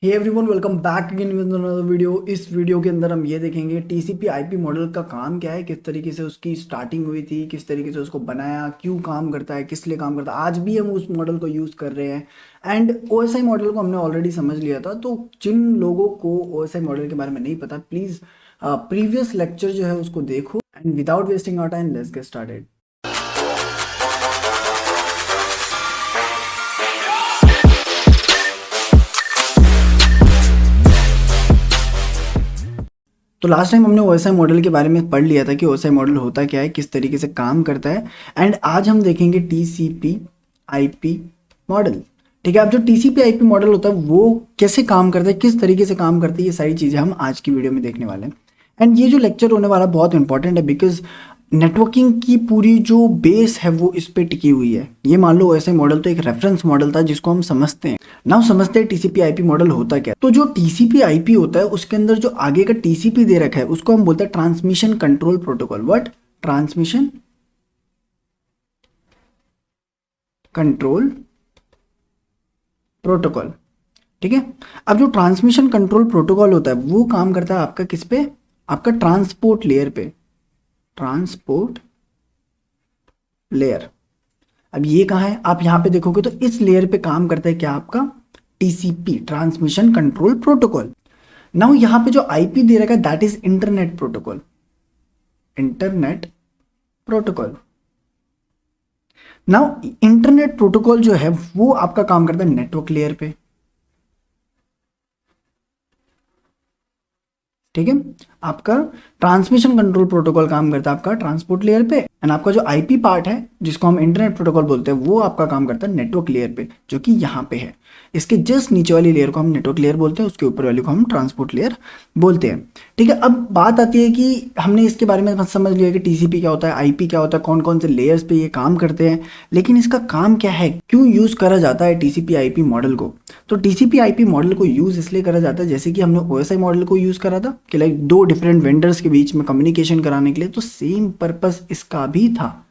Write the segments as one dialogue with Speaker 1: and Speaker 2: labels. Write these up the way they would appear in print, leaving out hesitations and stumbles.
Speaker 1: Hey everyone, welcome back again with another video. इस video के अंदर हम ये देखेंगे टीसीपी आईपी मॉडल का काम क्या है, किस तरीके से उसकी स्टार्टिंग हुई थी, किस तरीके से उसको बनाया, क्यों काम करता है, किस लिए काम करता है। आज भी हम उस मॉडल को यूज़ कर रहे हैं। एंड ओएसआई मॉडल को हमने ऑलरेडी समझ लिया था। तो जिन लोगों को ओएसआई मॉडल के बारे में नहीं पता, प्लीज़ प्रीवियस लेक्चर जो है उसको देखो। And without wasting our time, let's get started. तो लास्ट टाइम हमने ओएसआई मॉडल के बारे में पढ़ लिया था कि ओएसआई मॉडल होता क्या है, किस तरीके से काम करता है। एंड आज हम देखेंगे टीसीपी आईपी मॉडल। ठीक है, अब जो टीसीपी आईपी मॉडल होता है वो कैसे काम करता है, किस तरीके से काम करता है, ये सारी चीज़ें हम आज की वीडियो में देखने वाले हैं। एंड ये जो लेक्चर होने वाला बहुत इंपॉर्टेंट है, बिकॉज नेटवर्किंग की पूरी जो बेस है वो इस पे टिकी हुई है। ये मान लो ओएसआई मॉडल तो एक रेफरेंस मॉडल था जिसको हम समझते हैं। नाउ समझते हैं टीसीपी आईपी मॉडल होता क्या है। तो जो टीसीपी आईपी होता है उसके अंदर जो आगे का टीसीपी दे रखा है उसको हम बोलते हैं transmission control protocol. What? Transmission control protocol. ठीक है, अब जो ट्रांसमिशन कंट्रोल प्रोटोकॉल होता है वो काम करता है आपका किस पे? आपका ट्रांसपोर्ट लेयर पे। Transport layer. अब ये कहाँ है? आप यहाँ पे देखोगे तो इस लेयर पे काम करता है क्या? आपका TCP, transmission control protocol. Now यहाँ पे जो आईपी दे रखा है that is internet protocol. Internet protocol. Now internet protocol जो है वो आपका काम करता है नेटवर्क लेयर पे। ठीक है, आपका ट्रांसमिशन कंट्रोल प्रोटोकॉल काम करता है आपका ट्रांसपोर्ट लेयर पे। एंड आपका जो आईपी पार्ट है जिसको हम इंटरनेट प्रोटोकॉल बोलते हैं वो आपका काम करता है नेटवर्क लेयर पे, जो कि यहाँ पे है। इसके जस्ट नीचे वाली लेयर को हम नेटवर्क लेयर बोलते हैं, उसके ऊपर वाली को हम ट्रांसपोर्ट लेयर बोलते हैं। ठीक है, अब बात आती है कि हमने इसके बारे में समझ लिया कि टीसीपी क्या होता है, आईपी क्या होता है, कौन कौन से लेयर्स पे ये काम करते हैं, लेकिन इसका काम क्या है, क्यों यूज़ करा जाता है टीसीपी आईपी मॉडल को। तो टीसीपी आईपी मॉडल को यूज़ इसलिए करा जाता है जैसे कि हमने ओएसआई मॉडल को यूज़ करा था कि लाइक दो डिफरेंट वेंडर्स के बीच में कम्युनिकेशन कराने के लिए, तो सेम पर्पस इसका भी था।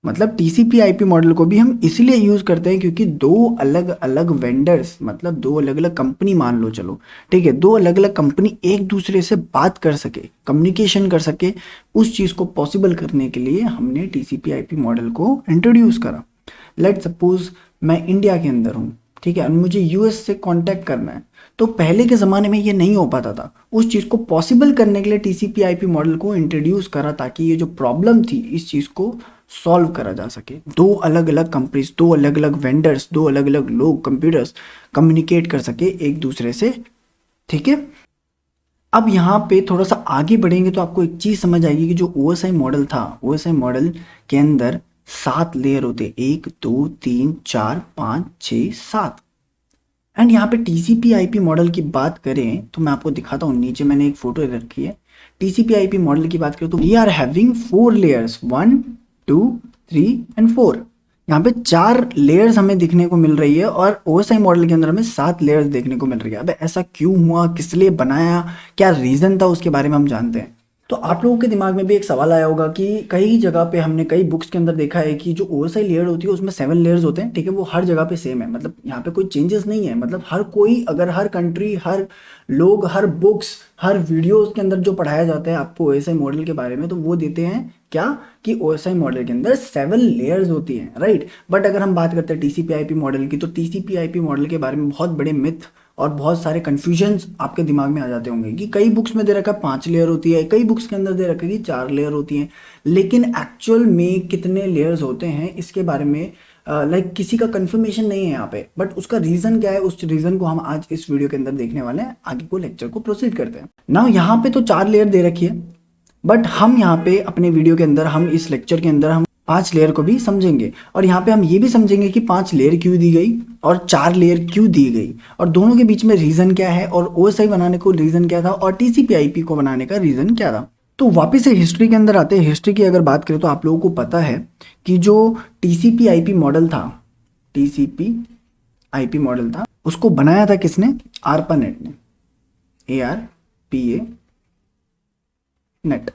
Speaker 1: मतलब टीसीपी आईपी मॉडल को भी हम इसलिए यूज़ करते हैं क्योंकि दो अलग अलग वेंडर्स, मतलब दो अलग अलग कंपनी मान लो, चलो ठीक है, दो अलग अलग कंपनी एक दूसरे से बात कर सके, कम्युनिकेशन कर सके, उस चीज़ को पॉसिबल करने के लिए हमने टीसीपी आईपी मॉडल को इंट्रोड्यूस करा। लेट सपोज मैं इंडिया के अंदर हूँ, ठीक है, और मुझे यूएस से कांटेक्ट करना है। तो पहले के ज़माने में ये नहीं हो पाता था। उस चीज़ को पॉसिबल करने के लिए टीसीपी आईपी मॉडल को इंट्रोड्यूस करा ताकि ये जो प्रॉब्लम थी इस चीज़ को सॉल्व करा जा सके। दो अलग अलग कंपनीज, दो अलग अलग वेंडर्स, दो अलग अलग लोग, कंप्यूटर्स कम्युनिकेट कर सके एक दूसरे से। ठीक है, अब यहाँ पे थोड़ा सा आगे बढ़ेंगे तो आपको एक चीज़ समझ आएगी कि जो ओएसआई मॉडल था, ओएसआई मॉडल के अंदर 7 लेयर होते, 1 2 3 4 5 6 7। एंड यहाँ पे टीसीपी आईपी मॉडल की बात करें तो मैं आपको दिखाता हूँ, नीचे मैंने एक फोटो रखी है। टीसीपी आईपी मॉडल की बात करें तो we are having 4 layers, 1 2 3 and 4। यहाँ पे 4 लेयर्स हमें दिखने को मिल रही है और ओएसआई मॉडल के अंदर हमें 7 लेयर्स देखने को मिल रही है। अब ऐसा क्यों हुआ, किस लिए बनाया, क्या रीज़न था, उसके बारे में हम जानते हैं। तो आप लोगों के दिमाग में भी एक सवाल आया होगा कि कई जगह पे हमने कई बुक्स के अंदर देखा है कि जो ओएसआई लेयर होती है उसमें 7 लेयर्स होते हैं। ठीक है, वो हर जगह पे सेम है, मतलब यहाँ पे कोई चेंजेस नहीं है। मतलब हर कोई, अगर हर कंट्री, हर लोग, हर बुक्स, हर वीडियोस के अंदर जो पढ़ाया जाता है आपको ओएसआई मॉडल के बारे में, तो वो देते हैं क्या कि ओएसआई मॉडल के अंदर 7 लेयर्स होती हैं, राइट। बट अगर हम बात करते हैं टीसीपी आईपी मॉडल की, तो टीसीपी आईपी मॉडल के बारे में बहुत बड़े मिथ और बहुत सारे कन्फ्यूजन्स आपके दिमाग में आ जाते होंगे कि कई बुक्स में दे रखा है 5 लेयर होती है, कई बुक्स के अंदर दे रखा है कि 4 लेयर होती हैं। लेकिन एक्चुअल में कितने लेयर्स होते हैं इसके बारे में लाइक किसी का कंफर्मेशन नहीं है यहाँ पे। बट उसका रीज़न क्या है, उस रीज़न को हम आज इस वीडियो के अंदर देखने वाले हैं। आगे को लेक्चर को प्रोसीड करते हैं। नाउ यहाँ पे तो 4 लेयर दे रखी है, बट हम यहाँ पे अपने वीडियो के अंदर, हम इस लेक्चर के अंदर हम 5 लेयर को भी समझेंगे। और यहाँ पे हम ये भी समझेंगे कि 5 लेयर क्यों दी गई और 4 लेयर क्यों दी गई, और दोनों के बीच में रीज़न क्या है, और ओएसआई बनाने को रीज़न क्या था, और टीसीपी आईपी को बनाने का रीज़न क्या था। तो वापस से हिस्ट्री के अंदर आते हैं। हिस्ट्री की अगर बात करें तो आप लोगों को पता है कि जो टीसीपी आईपी मॉडल था, टीसीपी आईपी मॉडल था, उसको बनाया था किसने? आरपानेट ने, ARPA नेट।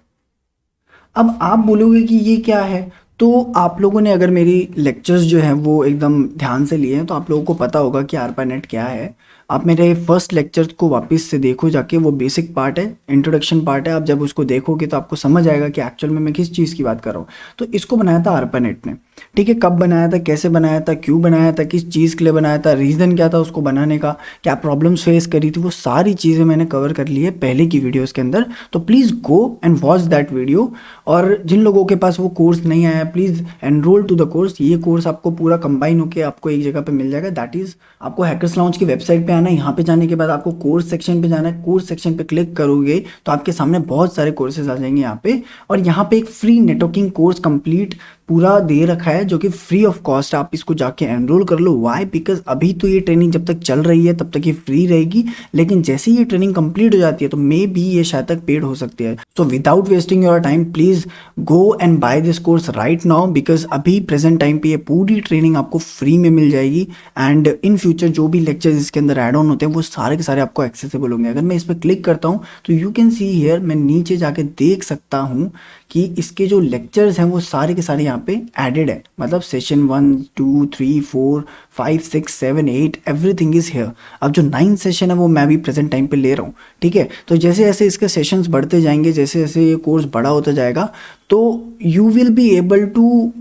Speaker 1: अब आप बोलोगे कि ये क्या है, तो आप लोगों ने अगर मेरी लेक्चर्स जो हैं वो एकदम ध्यान से लिए हैं तो आप लोगों को पता होगा कि आरपानेट क्या है। आप मेरे फर्स्ट लेक्चर को वापस से देखो जाके, वो बेसिक पार्ट है, इंट्रोडक्शन पार्ट है। आप जब उसको देखोगे तो आपको समझ आएगा कि एक्चुअल में मैं किस चीज़ की बात कर रहा हूँ। तो इसको बनाया था ARPANET ने, ठीक है। कब बनाया था, कैसे बनाया था, क्यों बनाया था, किस चीज़ के लिए बनाया था, रीज़न क्या था उसको बनाने का, क्या प्रॉब्लम्स फेस करी थी, वो सारी चीज़ें मैंने कवर कर ली है पहले की वीडियोज़ के अंदर। तो please go and watch that video. और जिन लोगों के पास वो कोर्स नहीं आया, please enrol to the course. ये कोर्स आपको पूरा कंबाइन होकर आपको एक जगह पे मिल जाएगा। दैट इज़, आपको हैकर्स लॉन्च की वेबसाइट पे आना है। यहाँ पे जाने के बाद आपको कोर्स सेक्शन पे जाना है। कोर्स सेक्शन पे क्लिक करोगे तो आपके सामने बहुत सारे कोर्सेज आ जाएंगे यहाँ पे। और यहाँ पे एक फ्री नेटवर्किंग कोर्स कंप्लीट पूरा दे रखा है जो कि फ्री ऑफ कॉस्ट। आप इसको जाके एनरोल कर लो। वाई? बिकॉज अभी तो ये ट्रेनिंग जब तक चल रही है तब तक ये फ्री रहेगी, लेकिन जैसे ये ट्रेनिंग कंप्लीट हो जाती है तो मे बी ये शायद तक पेड हो सकती है। So without wasting your time please go and buy this course right now, because अभी प्रेजेंट टाइम पे ये पूरी ट्रेनिंग आपको फ्री में मिल जाएगी। एंड इन फ्यूचर जो भी लेक्चर्स इसके अंदर ऐड ऑन होते हैं वो सारे के सारे आपको एक्सेसिबल होंगे। अगर मैं इस पर क्लिक करता हूँ तो यू कैन सी हियर, मैं नीचे जाके देख सकता हूँ कि इसके जो लेक्चर्स हैं वो सारे के सारे यहाँ पे एडेड है। मतलब सेशन 1 2 3 4 5 6 7 8 एवरीथिंग इज हियर। अब जो 9 सेशन है वो मैं भी प्रेजेंट टाइम पे ले रहा हूँ, ठीक है। तो जैसे जैसे इसके सेशंस बढ़ते जाएंगे, जैसे जैसे ये कोर्स बड़ा होता जाएगा, तो you will be able to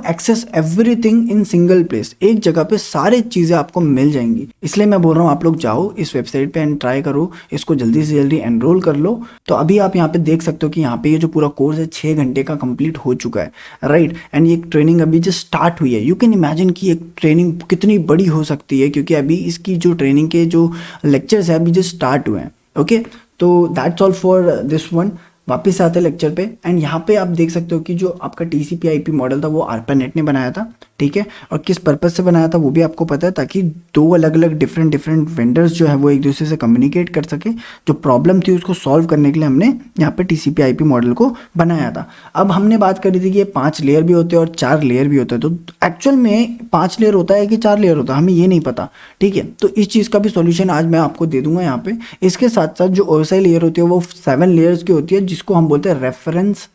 Speaker 1: access everything in single place. एक जगह पे सारी चीज़ें आपको मिल जाएंगी। इसलिए मैं बोल रहा हूँ आप लोग जाओ इस वेबसाइट पे एंड ट्राई करो, इसको जल्दी से जल्दी एनरोल कर लो। तो अभी आप यहाँ पे देख सकते हो कि यहाँ पे ये जो पूरा कोर्स है 6 घंटे का कंप्लीट हो चुका है, राइट। एंड ये ट्रेनिंग अभी जस्ट स्टार्ट हुई है। यू कैन इमेजिन कि एक ट्रेनिंग कितनी बड़ी हो सकती है, क्योंकि अभी इसकी जो ट्रेनिंग के जो लेक्चर्स है अभी जस्ट स्टार्ट हुए हैं, ओके। तो that's all for this one. वापस आते हैं लेक्चर पे। एंड यहाँ पे आप देख सकते हो कि जो आपका TCP/IP मॉडल था वो ARPANET ने बनाया था, ठीक है। और किस पर्पज़ से बनाया था वो भी आपको पता है, ताकि दो अलग अलग डिफरेंट वेंडर्स जो है वो एक दूसरे से कम्युनिकेट कर सके। जो प्रॉब्लम थी उसको सॉल्व करने के लिए हमने यहाँ पे TCP/IP मॉडल को बनाया था। अब हमने बात करी थी कि ये 5 लेयर भी होते हैं और 4 लेयर भी होते हैं। तो एक्चुअल में 5 लेयर होता है कि 4 लेयर होता है हमें ये नहीं पता, ठीक है। तो इस चीज़ का भी सॉल्यूशन आज मैं आपको दे दूंगा यहाँ पे। इसके साथ साथ जो OSI लेयर होती है वो 7 लेयर्स की होती है, जिसको हम बोलते हैं रेफरेंस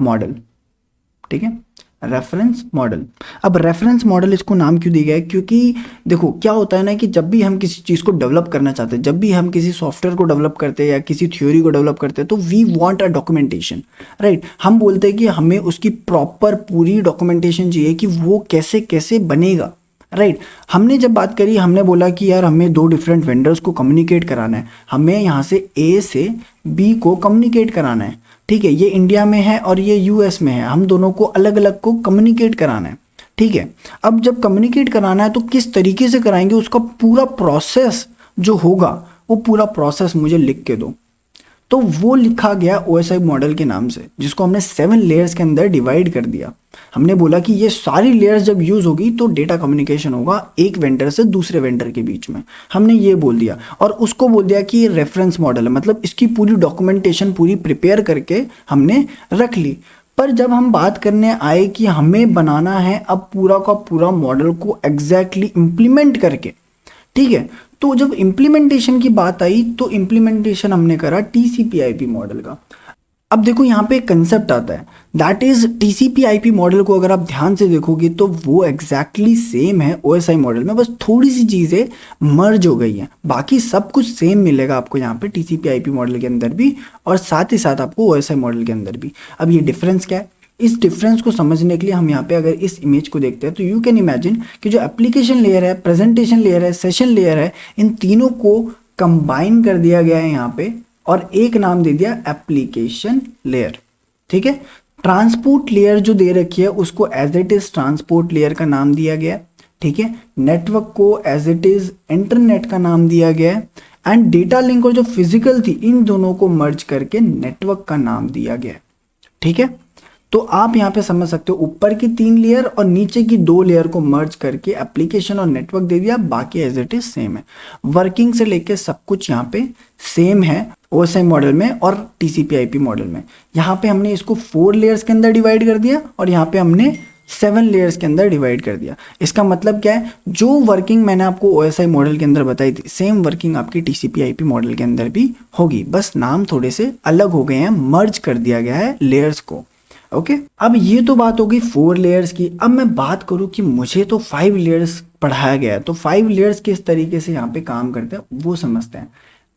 Speaker 1: मॉडल, ठीक है, रेफरेंस मॉडल। अब रेफरेंस मॉडल इसको नाम क्यों दिया गया है? क्योंकि देखो क्या होता है ना कि जब भी हम किसी चीज़ को डेवलप करना चाहते हैं, जब भी हम किसी सॉफ्टवेयर को डेवलप करते हैं या किसी थ्योरी को डेवलप करते हैं, तो we want a documentation, right. हम बोलते हैं कि हमें उसकी प्रॉपर पूरी डॉक्यूमेंटेशन चाहिए कि वो कैसे कैसे बनेगा, राइट। हमने जब बात करी, हमने बोला कि यार हमें 2 डिफरेंट वेंडर्स को कम्युनिकेट कराना है, हमें यहाँ से A से B को कम्युनिकेट कराना है, ठीक है। ये इंडिया में है और ये US में है, हम दोनों को अलग अलग को कम्युनिकेट कराना है, ठीक है। अब जब कम्युनिकेट कराना है तो किस तरीके से कराएंगे, उसका पूरा प्रोसेस जो होगा वो पूरा प्रोसेस मुझे लिख के दो। तो वो लिखा गया OSI मॉडल के नाम से, जिसको हमने 7 लेयर्स के अंदर डिवाइड कर दिया। हमने बोला कि ये सारी लेयर्स जब यूज होगी तो डेटा कम्युनिकेशन होगा एक वेंडर से दूसरे वेंडर के बीच में, हमने ये बोल दिया। और उसको बोल दिया कि ये रेफरेंस मॉडल है, मतलब इसकी पूरी डॉक्यूमेंटेशन पूरी प्रिपेयर करके हमने रख ली। पर जब हम बात करने आए कि हमें बनाना है अब पूरा का पूरा मॉडल को एग्जैक्टली इम्प्लीमेंट करके, ठीक है, तो जब इम्प्लीमेंटेशन की बात आई तो इम्प्लीमेंटेशन हमने करा TCP/IP मॉडल का। अब देखो यहाँ पे एक कंसेप्ट आता है, दैट इज TCP/IP मॉडल को अगर आप ध्यान से देखोगे तो वो एग्जैक्टली सेम है OSI मॉडल में, बस थोड़ी सी चीज़ें मर्ज हो गई हैं। बाकी सब कुछ सेम मिलेगा आपको यहाँ पे TCP/IP मॉडल के अंदर भी और साथ ही साथ आपको OSI मॉडल के अंदर भी। अब ये डिफरेंस क्या है? इस डिफरेंस को समझने के लिए हम यहाँ पे अगर इस इमेज को देखते हैं तो यू कैन इमेजिन कि जो एप्लीकेशन लेयर है, प्रेजेंटेशन लेयर है, सेशन लेयर है, इन तीनों को कंबाइन कर दिया गया है यहाँ पे और एक नाम दे दिया एप्लीकेशन लेयर, ठीक है। ट्रांसपोर्ट लेयर जो दे रखी है उसको as it is transport layer का नाम दिया गया, ठीक है। नेटवर्क को एज इट इज इंटरनेट का नाम दिया गया है एंड डेटा लिंक और जो फिजिकल थी इन दोनों को मर्ज करके नेटवर्क का नाम दिया गया, ठीक है। तो आप यहाँ पे समझ सकते हो ऊपर की 3 लेयर और नीचे की 2 लेयर को मर्ज करके एप्लीकेशन और नेटवर्क दे दिया, बाकी एज इट इज सेम है। वर्किंग से लेके सब कुछ यहाँ पे सेम है OSI मॉडल में और TCP/IP मॉडल में। यहाँ पे हमने इसको 4 लेयर्स के अंदर डिवाइड कर दिया और यहाँ पे हमने 7 लेयर्स के अंदर डिवाइड कर दिया। इसका मतलब क्या है, जो वर्किंग मैंने आपको OSI मॉडल के अंदर बताई थी सेम वर्किंग आपकी TCP/IP मॉडल के अंदर भी होगी, बस नाम थोड़े से अलग हो गए हैं, मर्ज कर दिया गया है लेयर्स को, ओके। अब ये तो बात होगी 4 लेयर्स की। अब मैं बात करूं कि मुझे तो 5 लेयर्स पढ़ाया गया है। तो 5 लेयर्स किस तरीके से यहाँ पे काम करते हैं वो समझते हैं।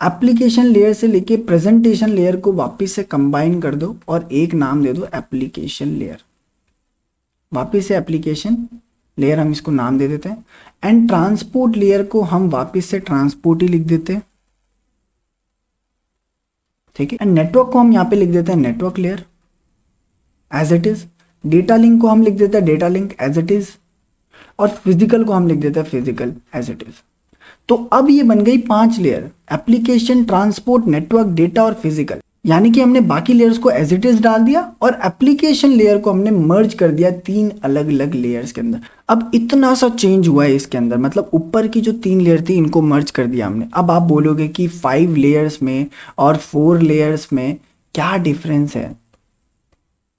Speaker 1: एप्लीकेशन लेयर से लेके प्रेजेंटेशन लेयर को वापस से कंबाइन कर दो और एक नाम दे दो एप्लीकेशन लेयर। वापस से एप्लीकेशन लेयर हम इसको नाम दे देते हैं। एंड ट्रांसपोर्ट लेयर को हम वापस से ट्रांसपोर्ट ही लिख देते हैं, ठीक है। एंड नेटवर्क को हम यहाँ पे लिख देते हैं network layer as it is. Data link को हम लिख देते हैं data link as it is. और फिजिकल को हम लिख देते हैं फिजिकल एज इट इज। तो अब ये बन गई 5 layer, application, transport, network, data और फिजिकल। यानी कि हमने बाकी लेयर्स को एज इट इज डाल दिया और एप्लीकेशन लेयर को हमने मर्ज कर दिया 3 अलग अलग लेयर्स के अंदर। अब इतना सा चेंज हुआ है इसके अंदर, मतलब ऊपर की जो 3 लेयर थी इनको मर्ज कर दिया हमने। अब आप बोलोगे कि 5 लेयर्स में और 4 लेयर्स में क्या डिफरेंस है?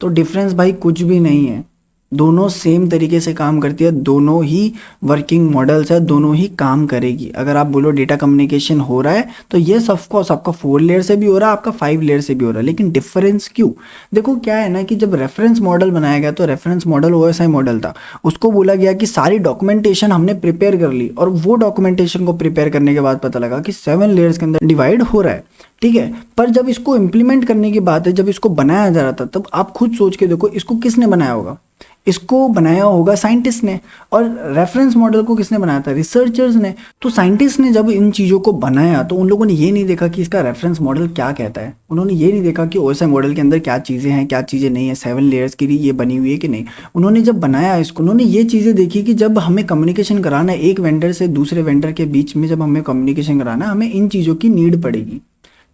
Speaker 1: तो डिफरेंस भाई कुछ भी नहीं है, दोनों सेम तरीके से काम करती है, दोनों ही वर्किंग मॉडल्स है, दोनों ही काम करेगी। अगर आप बोलो डेटा कम्युनिकेशन हो रहा है तो ये ऑफकोर्स आपका 4 लेयर से भी हो रहा है, आपका 5 लेयर से भी हो रहा है। लेकिन डिफरेंस क्यों? देखो क्या है ना कि जब रेफरेंस मॉडल बनाया गया तो रेफरेंस मॉडल ओएसआई मॉडल था, उसको बोला गया कि सारी डॉक्यूमेंटेशन हमने प्रिपेयर कर ली और वो डॉक्यूमेंटेशन को प्रिपेयर करने के बाद पता लगा कि 7 लेयर्स के अंदर डिवाइड हो रहा है, ठीक है। पर जब इसको इम्प्लीमेंट करने की बात है, जब इसको बनाया जा रहा था, तब आप खुद सोच के देखो इसको किसने बनाया होगा? इसको बनाया होगा साइंटिस्ट ने। और रेफरेंस मॉडल को किसने बनाया था? रिसर्चर्स ने। तो साइंटिस्ट ने जब इन चीज़ों को बनाया तो उन लोगों ने ये नहीं देखा कि इसका रेफरेंस मॉडल क्या कहता है, उन्होंने ये नहीं देखा कि ओएसआई मॉडल के अंदर क्या चीज़ें हैं क्या चीज़ें नहीं है, 7 लेयर्स के लिए ये बनी हुई है कि नहीं। उन्होंने जब बनाया इसको, उन्होंने ये चीज़ें देखी कि जब हमें कम्युनिकेशन कराना है एक वेंडर से दूसरे वेंडर के बीच में, जब हमें कम्युनिकेशन कराना है, हमें इन चीज़ों की नीड पड़ेगी,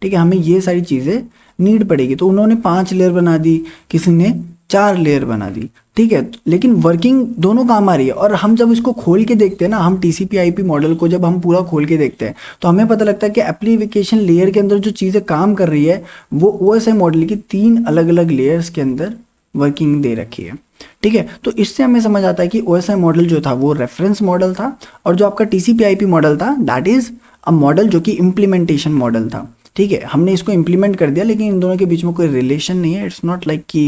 Speaker 1: ठीक है, हमें ये सारी चीज़ें नीड पड़ेगी। तो उन्होंने 5 लेयर बना दी, किसी ने 4 लेयर बना दी, ठीक है। लेकिन वर्किंग दोनों काम आ रही है। और हम जब इसको खोल के देखते हैं ना, हम टीसीपी आईपी मॉडल को जब हम पूरा खोल के देखते हैं तो हमें पता लगता है कि एप्लीकेशन लेयर के अंदर जो चीज़ें काम कर रही है वो ओएसआई मॉडल की 3 अलग अलग लेयर्स के अंदर वर्किंग दे रखी है, ठीक है। तो इससे हमें समझ आता है कि ओएसआई मॉडल जो था वो रेफरेंस मॉडल था और जो आपका टीसीपी आईपी मॉडल था दैट इज अ मॉडल जो कि इम्प्लीमेंटेशन मॉडल था, ठीक है। हमने इसको इम्प्लीमेंट कर दिया लेकिन इन दोनों के बीच में कोई रिलेशन नहीं है। इट्स नॉट लाइक कि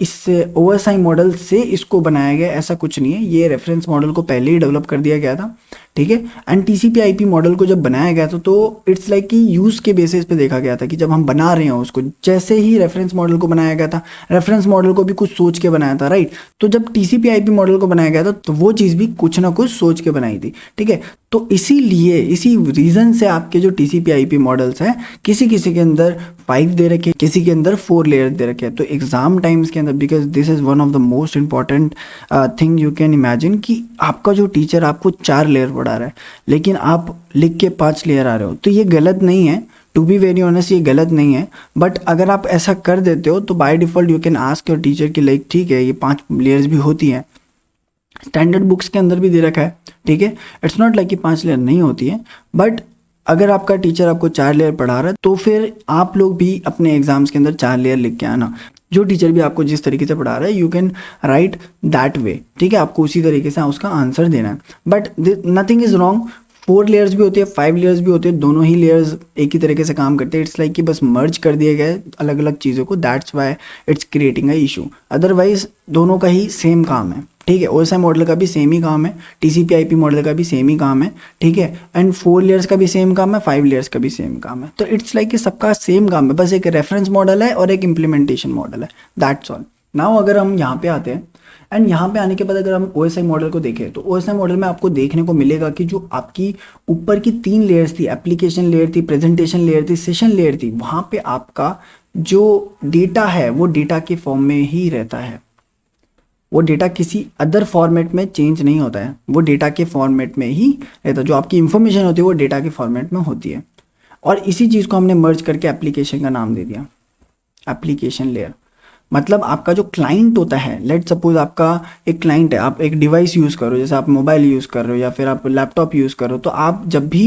Speaker 1: इससे ओएसआई मॉडल से इसको बनाया गया, ऐसा कुछ नहीं है। ये रेफरेंस मॉडल को पहले ही डेवलप कर दिया गया था, ठीक है। एंड टीसीपी आईपी मॉडल को जब बनाया गया था तो इट्स लाइक कि यूज़ के बेसिस पे देखा गया था कि जब हम बना रहे हैं उसको, जैसे ही रेफरेंस मॉडल को बनाया गया था, रेफरेंस मॉडल को भी कुछ सोच के बनाया था, राइट। तो जब टीसीपी आईपी मॉडल को बनाया गया था तो वो चीज़ भी कुछ ना कुछ सोच के बनाई थी, ठीक है। तो इसीलिए इसी रीज़न से आपके जो टीसीपी आईपी मॉडल्स हैं किसी किसी के अंदर 5 दे रखे, किसी के अंदर 4 लेयर दे रखे। तो एग्जाम टाइम्स के अंदर, because this is one of the most important thing you can imagine, कि आपका जो टीचर आपको 4 लेयर पढ़ा रहा है लेकिन आप लिख के 5 लेयर आ रहे हो, तो ये गलत नहीं है। टू बी वेरी ऑनेस्ट ये गलत नहीं है, बट अगर आप ऐसा कर देते हो तो by default you can ask your teacher कि लाइक ठीक है ये 5 लेयर्स भी होती हैं, स्टैंडर्ड बुक्स के अंदर भी दे रखा है, ठीक है। इट्स नॉट लाइक कि 5 लेयर नहीं होती है, बट अगर आपका टीचर आपको 4 लेयर पढ़ा रहा है तो फिर आप लोग भी अपने एग्जाम्स के अंदर 4 लेयर लिख के आना। जो टीचर भी आपको जिस तरीके से पढ़ा रहा है you can write that way, ठीक है। आपको उसी तरीके से उसका आंसर देना है, but nothing is wrong. 4 layers भी होती है, 5 लेयर्स भी होती है, दोनों ही लेयर्स एक ही तरीके से काम करते हैं। इट्स लाइक कि बस मर्ज कर दिए गए अलग अलग चीज़ों को, that's why it's creating a issue. Otherwise दोनों का ही सेम काम है, ठीक है। ओएसआई मॉडल का भी सेम ही काम है, टीसीपी आईपी मॉडल का भी सेम ही काम है, ठीक है। एंड 4 लेयर्स का भी सेम काम है, 5 लेयर्स का भी सेम काम है। तो इट्स लाइक कि सबका सेम काम है, बस एक रेफरेंस मॉडल है और एक इम्प्लीमेंटेशन मॉडल है, दैट्स ऑल। नाउ अगर हम यहाँ पे आते हैं एंड यहाँ पे आने के बाद अगर हम ओएसआई मॉडल को देखें तो ओएसआई मॉडल में आपको देखने को मिलेगा कि जो आपकी ऊपर की 3 लेयर्स थी, एप्लीकेशन लेयर थी, प्रेजेंटेशन लेयर थी, सेशन लेयर थी, वहाँ पे आपका जो डेटा है वो डेटा के फॉर्म में ही रहता है। वो डेटा किसी अदर फॉर्मेट में चेंज नहीं होता है, वो डेटा के फॉर्मेट में ही रहता है। जो आपकी इंफॉर्मेशन होती है वो डेटा के फॉर्मेट में होती है। और इसी चीज़ को हमने मर्ज करके एप्लीकेशन का नाम दे दिया, एप्लीकेशन लेयर। मतलब आपका जो क्लाइंट होता है, लेट सपोज आपका एक क्लाइंट है, आप एक डिवाइस यूज़ करो, जैसे आप मोबाइल यूज़ कर रहे हो या फिर आप लैपटॉप यूज़ करो, तो आप जब भी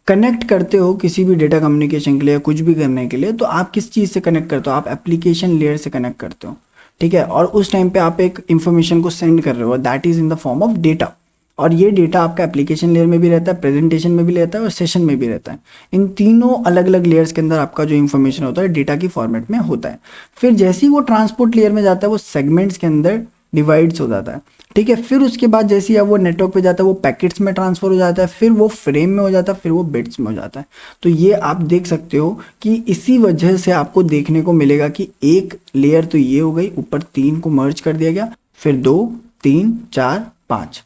Speaker 1: कनेक्ट करते हो किसी भी डेटा कम्युनिकेशन के लिए, कुछ भी करने के लिए, तो आप किस चीज़ से कनेक्ट करते हो? आप एप्लीकेशन लेयर से कनेक्ट करते हो, ठीक है। और उस टाइम पे आप एक इंफॉर्मेशन को सेंड कर रहे हो, that is in the form of data. और ये डेटा आपका एप्लीकेशन लेयर में भी रहता है, प्रेजेंटेशन में भी रहता है और सेशन में भी रहता है। इन तीनों अलग अलग लेयर्स के अंदर आपका जो इन्फॉर्मेशन होता है डेटा की फॉर्मेट में होता है। फिर जैसे ही वो ट्रांसपोर्ट लेयर में जाता है वो सेगमेंट्स के अंदर डिवाइड्स हो जाता है, ठीक है। फिर उसके बाद जैसे ही अब वो नेटवर्क पे जाता है वो पैकेट्स में ट्रांसफर हो जाता है, फिर वो फ्रेम में हो जाता है, फिर वो बिट्स में हो जाता है। तो ये आप देख सकते हो कि इसी वजह से आपको देखने को मिलेगा कि एक लेयर तो ये हो गई, ऊपर 3 को मर्ज कर दिया गया, फिर 2 3 4 5।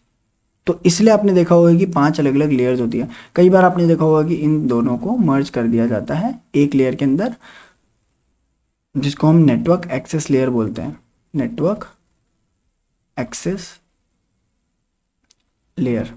Speaker 1: तो इसलिए आपने देखा होगा कि 5 अलग अलग लेयर्स होती है। कई बार आपने देखा होगा कि इन दोनों को मर्ज कर दिया जाता है एक लेयर के अंदर, जिसको हम नेटवर्क एक्सेस लेयर बोलते हैं, नेटवर्क एक्सेस लेयर।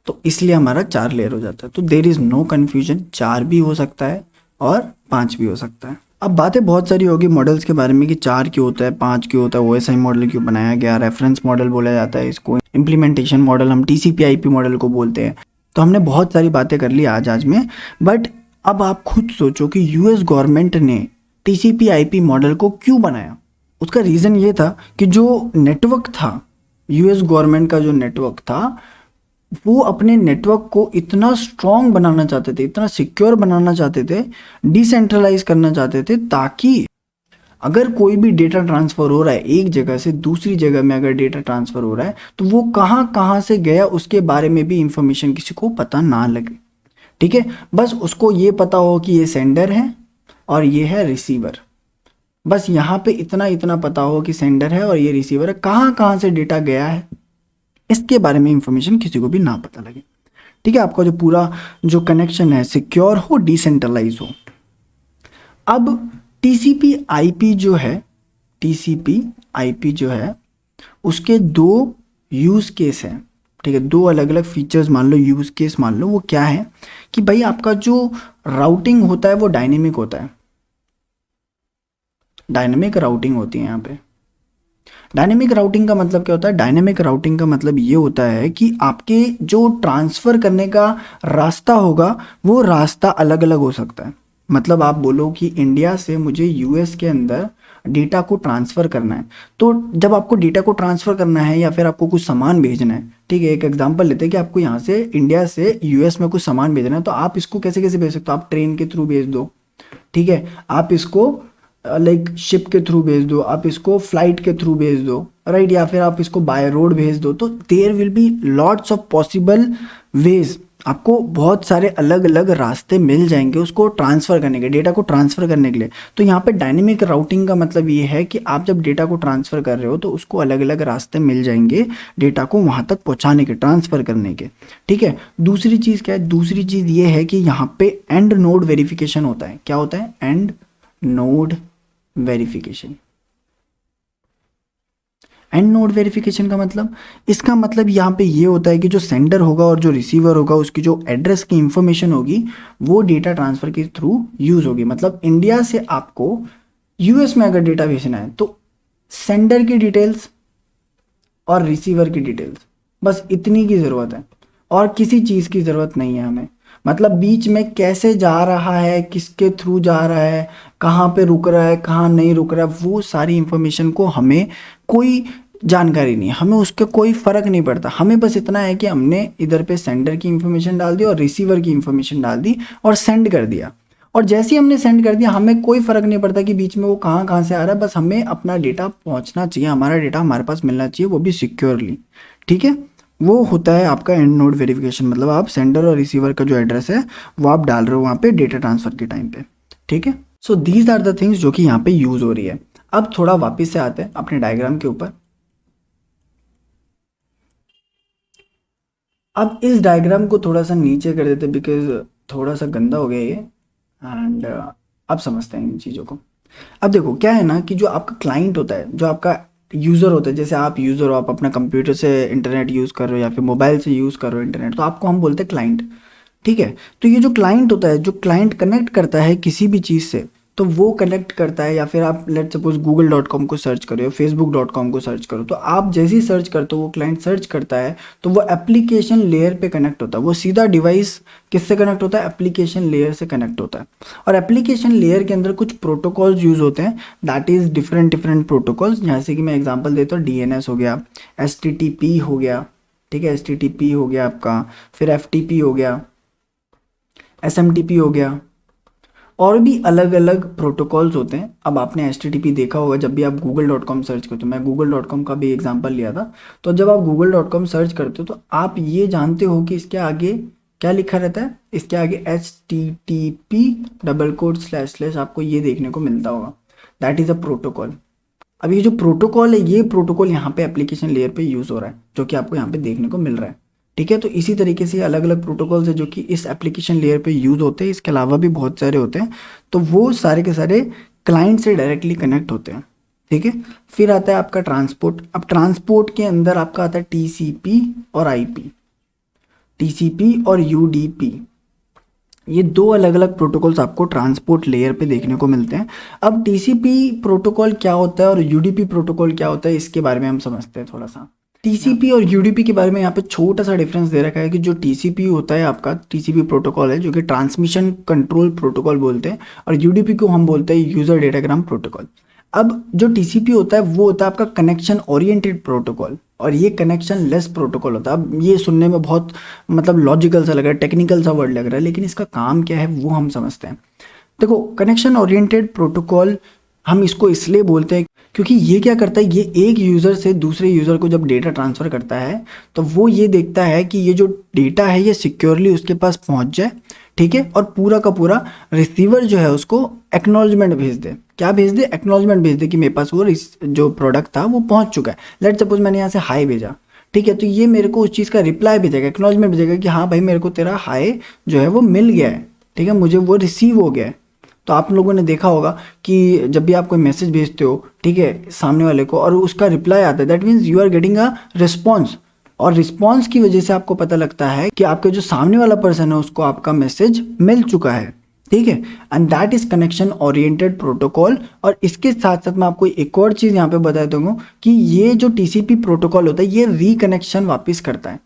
Speaker 1: तो इसलिए हमारा 4 लेयर हो जाता है। तो देर इज नो कन्फ्यूजन, 4 भी हो सकता है और 5 भी हो सकता है। अब बातें बहुत सारी होगी मॉडल्स के बारे में कि 4 क्यों होता है, 5 क्यों होता है, ओएसआई मॉडल क्यों बनाया गया, रेफरेंस मॉडल बोला जाता है इसको, इम्प्लीमेंटेशन मॉडल हम टीसीपी आईपी मॉडल को बोलते हैं। तो हमने बहुत सारी बातें कर ली आज में। बट अब आप खुद सोचो कि यूएस गवर्नमेंट ने टीसीपी आईपी मॉडल को क्यों बनाया। उसका रीज़न ये था कि जो नेटवर्क था, यूएस गवर्नमेंट का जो नेटवर्क था, वो अपने नेटवर्क को इतना स्ट्रॉन्ग बनाना चाहते थे, इतना सिक्योर बनाना चाहते थे, डिसेंट्रलाइज करना चाहते थे, ताकि अगर कोई भी डेटा ट्रांसफ़र हो रहा है एक जगह से दूसरी जगह में, अगर डेटा ट्रांसफ़र हो रहा है तो वो कहाँ कहाँ से गया उसके बारे में भी इंफॉर्मेशन किसी को पता ना लगे, ठीक है। बस उसको ये पता हो कि ये सेंडर है और ये है रिसीवर। बस यहाँ पे इतना इतना पता हो कि सेंडर है और ये रिसीवर है, कहाँ कहाँ से डेटा गया है इसके बारे में इंफॉर्मेशन किसी को भी ना पता लगे, ठीक है। आपका जो पूरा जो कनेक्शन है सिक्योर हो, डिसेंट्रलाइज हो। अब टीसीपी आईपी जो है, टीसीपी आईपी जो है उसके 2 यूज़ केस हैं, ठीक है। 2 अलग अलग फीचर्स मान लो, यूज़ केस मान लो। वो क्या है कि भाई आपका जो राउटिंग होता है वो डायनेमिक होता है, डायनेमिक राउटिंग होती है यहाँ पे। डायनेमिक राउटिंग का मतलब क्या होता है? डायनेमिक राउटिंग का मतलब ये होता है कि आपके जो ट्रांसफ़र करने का रास्ता होगा वो रास्ता अलग अलग हो सकता है। मतलब आप बोलो कि इंडिया से मुझे यूएस के अंदर डेटा को ट्रांसफ़र करना है, तो जब आपको डेटा को ट्रांसफ़र करना है या फिर आपको कुछ सामान भेजना है, ठीक है, एक एग्जांपल लेते हैं कि आपको यहाँ से इंडिया से यूएस में कुछ सामान भेजना है, तो आप इसको कैसे कैसे भेज सकते हो? आप ट्रेन के थ्रू भेज दो, ठीक है, आप इसको लाइक शिप के थ्रू भेज दो, आप इसको फ्लाइट के थ्रू भेज दो, राइट, या फिर आप इसको बाय रोड भेज दो। तो there will be lots of possible ways, आपको बहुत सारे अलग अलग रास्ते मिल जाएंगे उसको ट्रांसफ़र करने के, डेटा को ट्रांसफ़र करने के लिए। तो यहाँ पे डायनेमिक राउटिंग का मतलब ये है कि आप जब डेटा को ट्रांसफ़र कर रहे हो तो उसको अलग अलग रास्ते मिल जाएंगे डेटा को वहाँ तक पहुँचाने के, ट्रांसफ़र करने के, ठीक है। दूसरी चीज़ क्या है? दूसरी चीज़ ये है कि यहाँ पे एंड नोड वेरिफिकेशन होता है। क्या होता है? And node verification. And node verification का मतलब, इसका मतलब यहाँ पे ये होता है कि जो सेंडर होगा और जो रिसीवर होगा उसकी जो एड्रेस की इंफॉर्मेशन होगी वो डेटा ट्रांसफर के थ्रू यूज होगी। मतलब इंडिया से आपको यूएस में अगर डेटा भेजना है तो सेंडर की डिटेल्स और रिसीवर की डिटेल्स, बस इतनी की ज़रूरत है और किसी चीज़ की ज़रूरत नहीं है हमें। मतलब बीच में कैसे जा रहा है, किसके थ्रू जा रहा है, कहाँ पे रुक रहा है, कहाँ नहीं रुक रहा है, वो सारी इंफॉर्मेशन को हमें कोई जानकारी नहीं है, हमें उसका कोई फ़र्क नहीं पड़ता। हमें बस इतना है कि हमने इधर पे सेंडर की इंफॉर्मेशन डाल दी और रिसीवर की इंफॉर्मेशन डाल दी और सेंड कर दिया। और जैसे ही हमने सेंड कर दिया हमें कोई फ़र्क नहीं पड़ता कि बीच में वो कहाँ कहाँ से आ रहा है, बस हमें अपना डेटा पहुँचना चाहिए, हमारा डेटा हमारे पास मिलना चाहिए, वो भी सिक्योरली, ठीक है। वो होता है आपका एंड नोड वेरिफिकेशन। मतलब आप सेंडर और रिसीवर का जो एड्रेस है वो आप डाल रहे हो वहाँ पे डेटा ट्रांसफ़र के टाइम पे, ठीक है। So these are the things जो कि यहाँ पे यूज़ हो रही है। अब थोड़ा वापस से आते हैं अपने डायग्राम के ऊपर। अब इस डायग्राम को थोड़ा सा नीचे कर देते बिकॉज थोड़ा सा गंदा हो गया ये, एंड अब समझते हैं इन चीज़ों को। अब देखो क्या है ना कि जो आपका क्लाइंट होता है, जो आपका यूज़र होता है, जैसे आप यूज़र हो, आप अपना कंप्यूटर से इंटरनेट यूज़ कर रहे हो या फिर मोबाइल से यूज़ कर रहे हो इंटरनेट, तो आपको हम बोलते हैं क्लाइंट, ठीक है। तो ये जो क्लाइंट होता है, जो क्लाइंट कनेक्ट करता है किसी भी चीज़ से, तो वो कनेक्ट करता है, या फिर आप लेट सपोज google.com को सर्च करो, facebook.com को सर्च करो, तो आप जैसे ही सर्च करते हो वो क्लाइंट सर्च करता है तो वो एप्लीकेशन लेयर पे कनेक्ट होता है। वो सीधा डिवाइस किससे कनेक्ट होता है? एप्लीकेशन लेयर से कनेक्ट होता है। और एप्लीकेशन लेयर के अंदर कुछ प्रोटोकॉल्स यूज़ होते हैं, that is different different protocols. जैसे कि मैं एग्जाम्पल देता हूँ, DNS हो गया, HTTP हो गया, ठीक है, HTTP हो गया आपका, फिर FTP हो गया, SMTP हो गया, और भी अलग अलग प्रोटोकॉल्स होते हैं। अब आपने HTTP देखा होगा, जब भी आप google.com सर्च करते हो, मैं google.com का भी एग्जांपल लिया था, तो जब आप google.com सर्च करते हो तो आप ये जानते हो कि इसके आगे क्या लिखा रहता है, इसके आगे HTTP:// आपको ये देखने को मिलता होगा, दैट इज़ अ प्रोटोकॉल। अब ये जो प्रोटोकॉल है, ये प्रोटोकॉल यहाँ पे एप्लीकेशन लेयर पे यूज़ हो रहा है, जो कि आपको यहाँ पे देखने को मिल रहा है। ठीक है, तो इसी तरीके से अलग अलग प्रोटोकॉल्स है जो कि इस एप्लीकेशन लेयर पे यूज़ होते हैं। इसके अलावा भी बहुत सारे होते हैं, तो वो सारे के सारे क्लाइंट से डायरेक्टली कनेक्ट होते हैं। ठीक है, फिर आता है आपका ट्रांसपोर्ट। अब ट्रांसपोर्ट के अंदर आपका आता है TCP और IP, TCP और UDP। ये दो अलग अलग प्रोटोकॉल्स आपको ट्रांसपोर्ट लेयर पे देखने को मिलते हैं। अब TCP प्रोटोकॉल क्या होता है और UDP प्रोटोकॉल क्या होता है, इसके बारे में हम समझते हैं थोड़ा सा। TCP और UDP के बारे में यहाँ पे छोटा सा डिफरेंस दे रखा है कि जो TCP होता है आपका, TCP प्रोटोकॉल है जो कि ट्रांसमिशन कंट्रोल प्रोटोकॉल बोलते हैं, और UDP को हम बोलते हैं यूजर डेटाग्राम प्रोटोकॉल। अब जो TCP होता है वो होता है आपका कनेक्शन ओरिएंटेड प्रोटोकॉल, और ये कनेक्शन लेस प्रोटोकॉल होता है। अब ये सुनने में बहुत मतलब लॉजिकल सा लग रहा है, टेक्निकल सा वर्ड लग रहा है, लेकिन इसका काम क्या है वो हम समझते हैं। देखो, कनेक्शन ओरिएंटेड प्रोटोकॉल हम इसको इसलिए बोलते हैं क्योंकि ये क्या करता है, ये एक यूज़र से दूसरे यूज़र को जब डेटा ट्रांसफ़र करता है तो वो ये देखता है कि ये जो डेटा है ये सिक्योरली उसके पास पहुंच जाए। ठीक है, और पूरा का पूरा रिसीवर जो है उसको एक्नॉलेजमेंट भेज दे। क्या भेज दे? एक्नॉलेजमेंट भेज दे कि मेरे पास वो जो प्रोडक्ट था वो पहुंच चुका है। लेट सपोज मैंने यहाँ से हाई भेजा, ठीक है, तो ये मेरे को उस चीज़ का रिप्लाई भेजेगा, एक्नॉलेजमेंट भेजेगा कि हाँ भाई मेरे को तेरा हाई जो है वो मिल गया है। ठीक है, मुझे वो रिसीव हो गया है। तो आप लोगों ने देखा होगा कि जब भी आप कोई मैसेज भेजते हो, ठीक है, सामने वाले को, और उसका रिप्लाई आता है, that means you are getting a response, और रिस्पॉन्स की वजह से आपको पता लगता है कि आपके जो सामने वाला पर्सन है उसको आपका मैसेज मिल चुका है। ठीक है, and that is connection oriented protocol. और इसके साथ साथ मैं आपको एक और चीज़ यहाँ पे बता दूंगा कि ये जो TCP प्रोटोकॉल होता है ये रिकनेक्शन वापस करता है।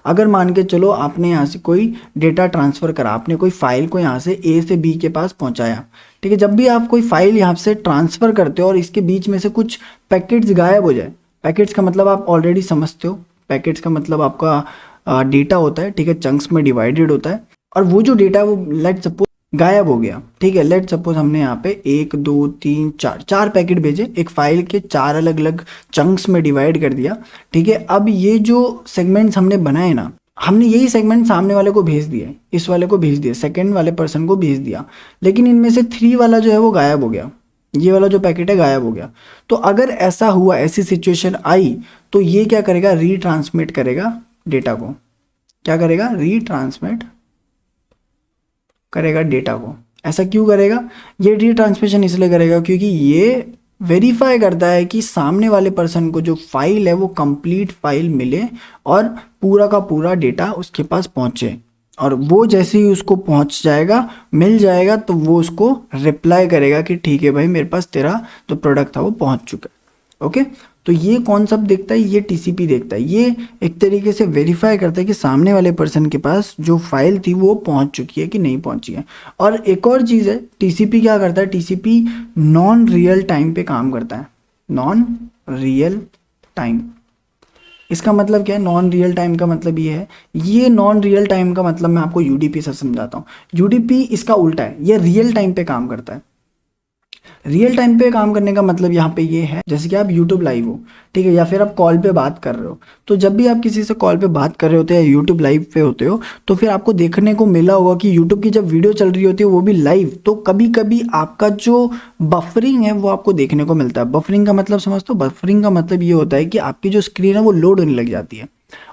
Speaker 1: अगर मान के चलो आपने यहाँ से कोई डेटा ट्रांसफ़र करा, आपने कोई फाइल को यहाँ से A से B के पास पहुँचाया, ठीक है, जब भी आप कोई फाइल यहाँ से ट्रांसफ़र करते हो और इसके बीच में से कुछ पैकेट्स गायब हो जाए, पैकेट्स का मतलब आप ऑलरेडी समझते हो, पैकेट्स का मतलब आपका डेटा होता है, ठीक है, चंक्स में डिवाइडेड होता है, और वो जो डेटा वो लेट सपोज गायब हो गया। ठीक है, लेट सपोज हमने यहाँ पे 1 2 3 4 पैकेट भेजे, एक फाइल के 4 अलग अलग चंक्स में डिवाइड कर दिया। ठीक है, अब ये जो सेगमेंट्स हमने बनाए ना, हमने यही सेगमेंट सामने वाले को भेज दिए, इस वाले को भेज दिया, सेकंड वाले पर्सन को भेज दिया, लेकिन इनमें से 3 वाला जो है वो गायब हो गया, ये वाला जो पैकेट है गायब हो गया। तो अगर ऐसा हुआ, ऐसी सिचुएशन आई, तो ये क्या करेगा, रीट्रांसमिट करेगा डेटा को। क्या करेगा? रीट्रांसमिट करेगा डेटा को। ऐसा क्यों करेगा? ये रीट्रांसमिशन इसलिए करेगा क्योंकि ये वेरीफाई करता है कि सामने वाले पर्सन को जो फाइल है वो कंप्लीट फाइल मिले और पूरा का पूरा डेटा उसके पास पहुंचे, और वो जैसे ही उसको पहुंच जाएगा, मिल जाएगा, तो वो उसको रिप्लाई करेगा कि ठीक है भाई मेरे पास तेरा जो प्रोडक्ट था वो पहुंच चुका है। ओके, तो ये कॉन्सेप्ट देखता है, ये TCP देखता है, ये एक तरीके से वेरीफाई करता है कि सामने वाले पर्सन के पास जो फाइल थी वो पहुंच चुकी है कि नहीं पहुंची है। और एक और चीज़ है, TCP क्या करता है, TCP नॉन रियल टाइम पे काम करता है। नॉन रियल टाइम, इसका मतलब क्या है? नॉन रियल टाइम का मतलब ये है, ये नॉन रियल टाइम का मतलब मैं आपको UDP से समझाता हूँ। UDP इसका उल्टा है, ये रियल टाइम पे काम करता है। रियल टाइम पे काम करने का मतलब यहाँ पे ये है, जैसे कि आप YouTube लाइव हो, ठीक है, या फिर आप कॉल पे बात कर रहे हो, तो जब भी आप किसी से कॉल पे बात कर रहे होते हैं या YouTube लाइव पे होते हो, तो फिर आपको देखने को मिला होगा कि YouTube की जब वीडियो चल रही होती है वो भी लाइव, तो कभी कभी आपका जो बफरिंग है वो आपको देखने को मिलता है। बफरिंग का मतलब समझते हो? बफरिंग का मतलब ये होता है कि आपकी जो स्क्रीन है वो लोड होने लग जाती है,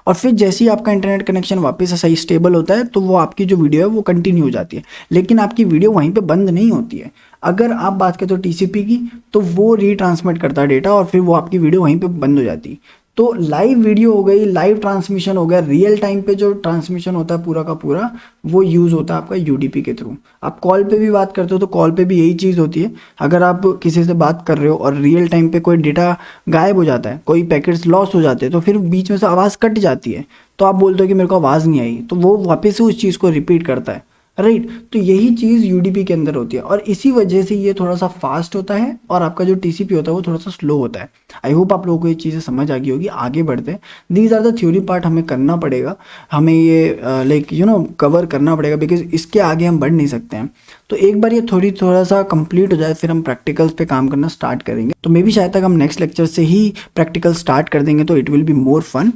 Speaker 1: और फिर जैसे ही आपका इंटरनेट कनेक्शन वापस से सही स्टेबल होता है तो वो आपकी जो वीडियो है वो कंटिन्यू हो जाती है, लेकिन आपकी वीडियो वहीं पे बंद नहीं होती है। अगर आप बात करते हो TCP की, तो वो रीट्रांसमिट करता है डेटा और फिर वो आपकी वीडियो वहीं पे बंद हो जाती है। तो लाइव वीडियो हो गई, लाइव ट्रांसमिशन हो गया, रियल टाइम पे जो ट्रांसमिशन होता है पूरा का पूरा वो यूज़ होता है आपका UDP के थ्रू। आप कॉल पे भी बात करते हो तो कॉल पे भी यही चीज़ होती है। अगर आप किसी से बात कर रहे हो और रियल टाइम पे कोई डेटा गायब हो जाता है, कोई पैकेट्स लॉस हो जाते हैं, तो फिर बीच में से आवाज़ कट जाती है, तो आप बोलते हो कि मेरे को आवाज़ नहीं आई, तो वो वापस से उस चीज़ को रिपीट करता है। राइट। तो यही चीज़ यूडीपी के अंदर होती है और इसी वजह से ये थोड़ा सा फास्ट होता है और आपका जो टीसीपी होता है वो थोड़ा सा स्लो होता है। आई होप आप लोगों को ये चीज़ें समझ आ गई होगी। आगे बढ़ते हैं, these are the theory part हमें करना पड़ेगा, हमें ये लाइक कवर करना पड़ेगा, बिकॉज इसके आगे हम बढ़ नहीं सकते हैं। तो एक बार ये थोड़ा सा कंप्लीट हो जाए फिर हम प्रैक्टिकल्स पे काम करना स्टार्ट करेंगे। तो मे बी शायद तक हम नेक्स्ट लेक्चर से ही प्रैक्टिकल स्टार्ट कर देंगे, तो it will be more fun.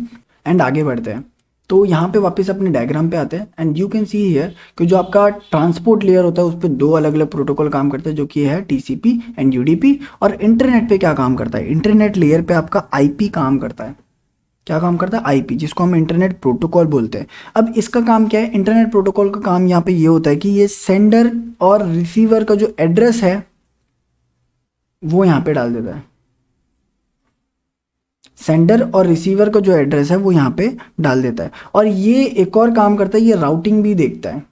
Speaker 1: And आगे बढ़ते हैं, तो यहाँ पे वापस अपने डायग्राम पे आते हैं and you can see here कि जो आपका ट्रांसपोर्ट लेयर होता है उस पर दो अलग अलग प्रोटोकॉल काम करते हैं, जो कि है टीसीपी एंड यूडीपी। और इंटरनेट पे क्या काम करता है, इंटरनेट लेयर पे आपका आईपी काम करता है। क्या काम करता है, आईपी, जिसको हम इंटरनेट प्रोटोकॉल बोलते हैं। अब इसका काम क्या है, इंटरनेट प्रोटोकॉल का काम यहाँ पे ये होता है कि ये सेंडर और रिसीवर का जो एड्रेस है वो यहाँ पे डाल देता है। सेंडर और रिसीवर का जो एड्रेस है वो यहाँ पे डाल देता है। और ये एक और काम करता है, ये राउटिंग भी देखता है,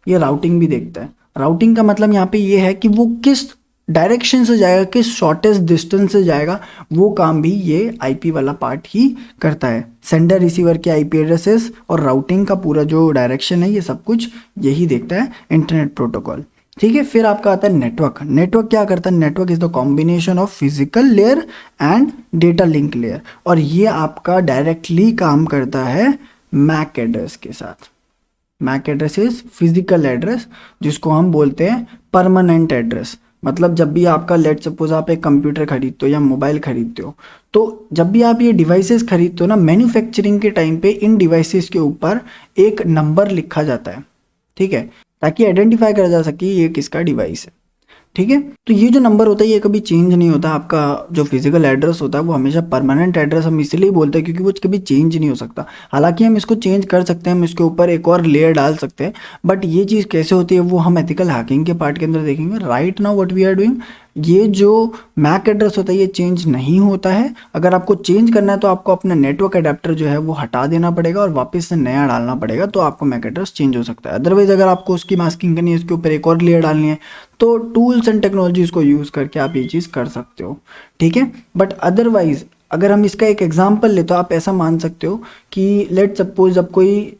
Speaker 1: ये राउटिंग भी देखता है। राउटिंग का मतलब यहाँ पे ये है कि वो किस डायरेक्शन से जाएगा, किस शॉर्टेस्ट डिस्टेंस से जाएगा, वो काम भी ये आईपी वाला पार्ट ही करता है। सेंडर रिसीवर के आईपी एड्रेसेस और राउटिंग का पूरा जो डायरेक्शन है ये सब कुछ यही देखता है इंटरनेट प्रोटोकॉल। ठीक है, फिर आपका आता है नेटवर्क। नेटवर्क क्या करता है, network is the combination of physical layer and data link layer. और ये आपका डायरेक्टली काम करता है मैक एड्रेस के साथ। MAC address is physical address, जिसको हम बोलते हैं परमानेंट एड्रेस। मतलब जब भी आपका लेट सपोज आप एक कंप्यूटर खरीदते हो या मोबाइल खरीदते हो, तो जब भी आप ये डिवाइसेस खरीदते हो ना, मैन्युफैक्चरिंग के टाइम पे इन डिवाइसेस के ऊपर एक नंबर लिखा जाता है, ठीक है, ताकि आइडेंटिफाई करा जा सके ये किसका डिवाइस है। ठीक है, तो ये जो नंबर होता है ये कभी चेंज नहीं होता। आपका जो फिजिकल एड्रेस होता है वो हमेशा परमानेंट एड्रेस हम इसलिए बोलते हैं क्योंकि वो कभी चेंज नहीं हो सकता। हालांकि हम इसको चेंज कर सकते हैं, हम इसके ऊपर एक और लेयर डाल सकते हैं, बट ये चीज़ कैसे होती है वो हम एथिकल हैकिंग के पार्ट के अंदर देखेंगे। Right now what we are doing, ये जो मैक एड्रेस होता है ये चेंज नहीं होता है। अगर आपको चेंज करना है तो आपको अपना नेटवर्क अडेप्टर जो है वो हटा देना पड़ेगा और वापस से नया डालना पड़ेगा, तो आपका मैक एड्रेस चेंज हो सकता है। अदरवाइज अगर आपको उसकी मास्किंग करनी है, इसके ऊपर एक और लेयर डालनी है, तो टूल्स एंड टेक्नोलॉजीज को यूज़ करके आप ये चीज़ कर सकते हो। ठीक है, बट अदरवाइज अगर हम इसका एक एग्जाम्पल ले तो आप ऐसा मान सकते हो कि लेट सपोज जब कोई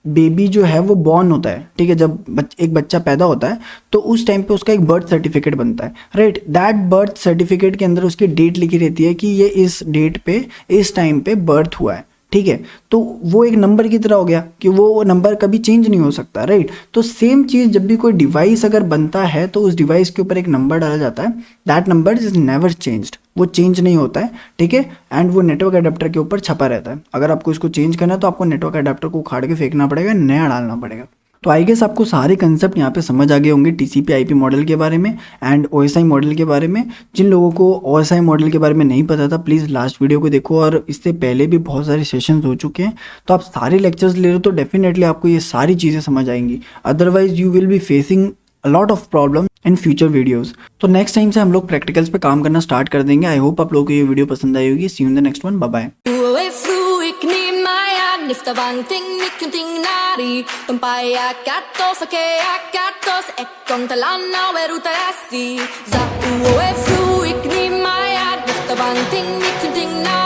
Speaker 1: बेबी जो है वो बॉर्न होता है, ठीक है, जब एक बच्चा पैदा होता है तो उस टाइम पे उसका एक बर्थ सर्टिफिकेट बनता है, राइट। दैट बर्थ सर्टिफिकेट के अंदर उसकी डेट लिखी रहती है कि ये इस डेट पे इस टाइम पे बर्थ हुआ है, ठीक है। तो वो एक नंबर की तरह हो गया कि वो नंबर कभी चेंज नहीं हो सकता, राइट। तो सेम चीज़ जब भी कोई डिवाइस अगर बनता है तो उस डिवाइस के ऊपर एक नंबर डाला जाता है, that number is never changed, वो चेंज नहीं होता है, ठीक है। एंड वो नेटवर्क अडेप्टर के ऊपर छपा रहता है। अगर आपको इसको चेंज करना है तो आपको नेटवर्क अडेप्टर को उखाड़ के फेंकना पड़ेगा, नया डालना पड़ेगा। तो आई गेस आपको सारे कंसेप्ट यहाँ पे समझ आ गए होंगे टीसीपी आईपी मॉडल के बारे में एंड ओएसआई मॉडल के बारे में। जिन लोगों को ओएसआई मॉडल के बारे में नहीं पता था प्लीज़ लास्ट वीडियो को देखो, और इससे पहले भी बहुत सारे सेशंस हो चुके हैं, तो आप सारे लेक्चर्स ले लो तो डेफिनेटली आपको ये सारी चीज़ें समझ आएंगी। Otherwise you will be facing a lot of problem in future videos. तो नेक्स्ट टाइम से हम लोग प्रैक्टिकल्स पे काम करना स्टार्ट कर देंगे। आई होप आप लोगों को ये वीडियो पसंद आई होगी। See you in the next one, bye bye.
Speaker 2: Za uo e fluik ni mai ad, basta banting ni kunting na